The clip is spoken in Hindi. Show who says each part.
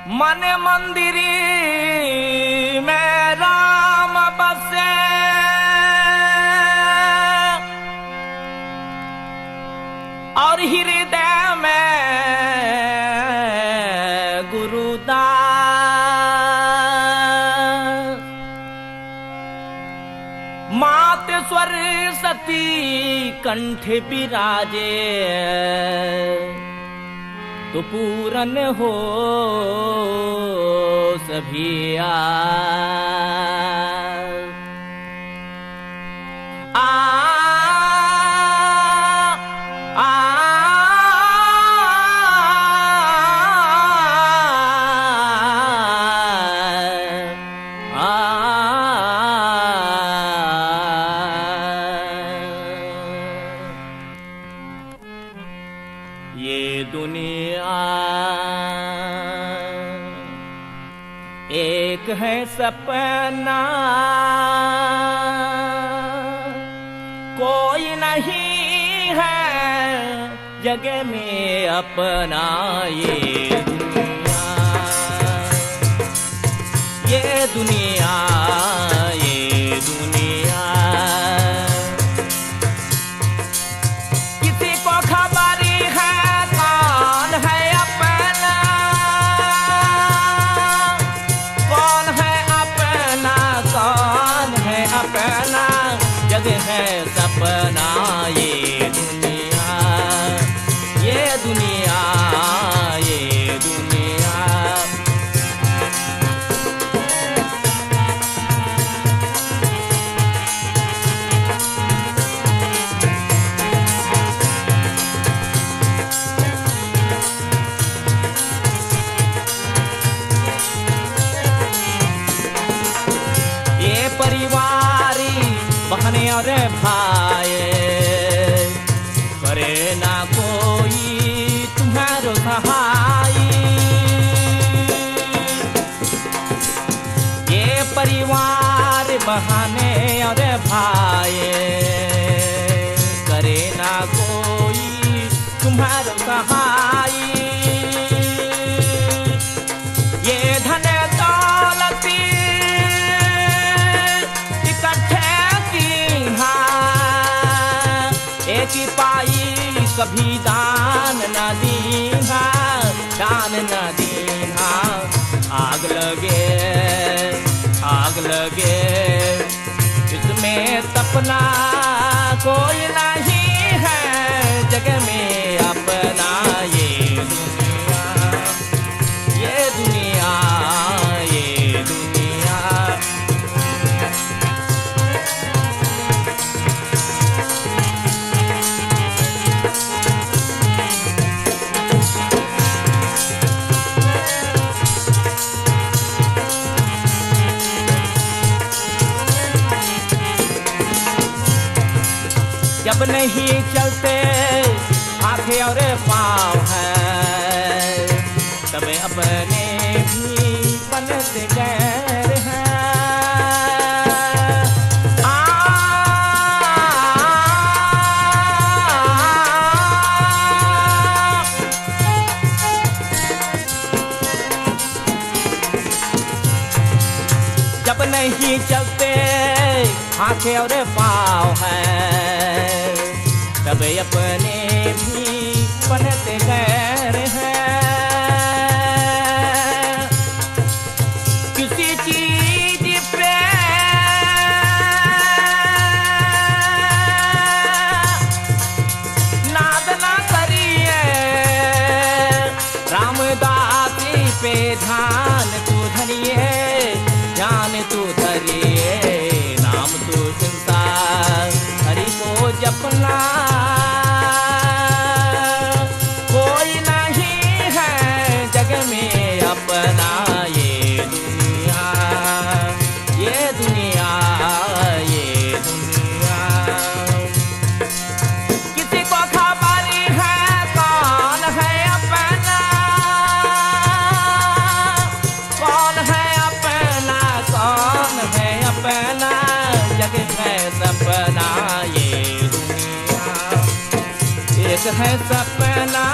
Speaker 1: मन मंदिरी में राम बसे, और हृदय में गुरुदास। मात सरस्वती कंठ बिराजे, तो पूरन हो सभी ये दुनिया एक है सपना, कोई नहीं है जगह में अपना। ये दुनिया किसी को खबर है कौन है अपना, कौन है अपना, कौन है अपना। जग है सपना ये दुनिया, ये दुनिया, ये दुनिया। परिवारी बहने और भाई, करे ना कोई तुम्हारो सहाय। ये परिवार बहने और भाई, करे ना कोई तुम्हारो सहाय। ये धन दौलती एक पाई कभी दान न दीना, दान न दीना। आग लगे इसमें तपना, कोई नहीं है जगह में अपना। ये दुनिया, ये दुनिया, ये दुनिया। जब नहीं चलते आंखें और पाँव हैं, तब अपने भी बनते गैर हैं। जब नहीं चलते आंखें और पाँव हैं, तब अपने भी बनते गैर हैं। किसी चीज पे नाद ना करिए, रामदास पे ध्यान तू धरिए, ध्यान तू धरिए। नाम तू चिंता हरि को जपना, कोई नहीं है जग में अपना। ये दुनिया, ये दुनिया, ये दुनिया। किसी को खबर है कौन है अपना, कौन है अपना, कौन है अपना। जग है सपना ये दुनिया, एक है सपना।